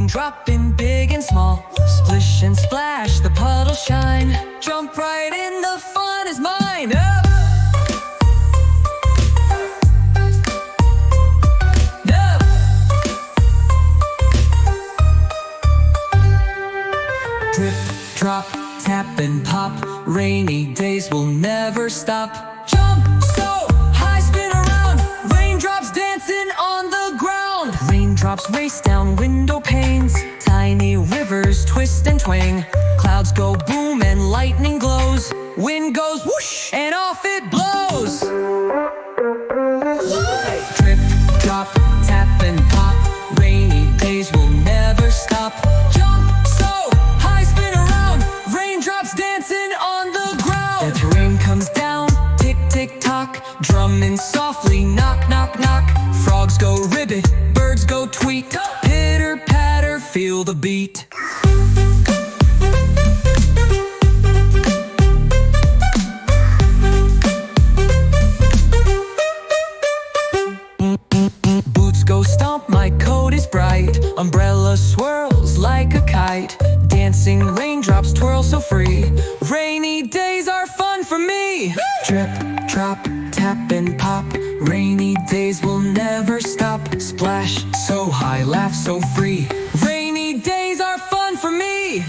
Dropping big and small, splish and splash, the puddles shine. Jump right in, the fun is mine. Up. Up. Drip, drop, tap and pop, rainy days will never stop. Jump so high, spin around, raindrops dancing on the ground. Raindrops race down window panes, tiny rivers twist and twang. Clouds go boom and lightning glows, wind goes whoosh and off it blows. Drip, drop, tap and pop, rainy days will never stop. Jump so high, spin around, raindrops dancing on the ground. As rain comes down, tick tick tock, drumming softly, knock knock knock. Frogs go ribbit, birds go tweet, pitter patter, feel the beat. Boots go stomp, my coat is bright, umbrella swirls like a kite. Dancing raindrops twirl so free, rainy days are fun for me. Drip, drop, tap and pop, rainy days will never stop. Splash so high, laugh so free, rainy days are fun for me.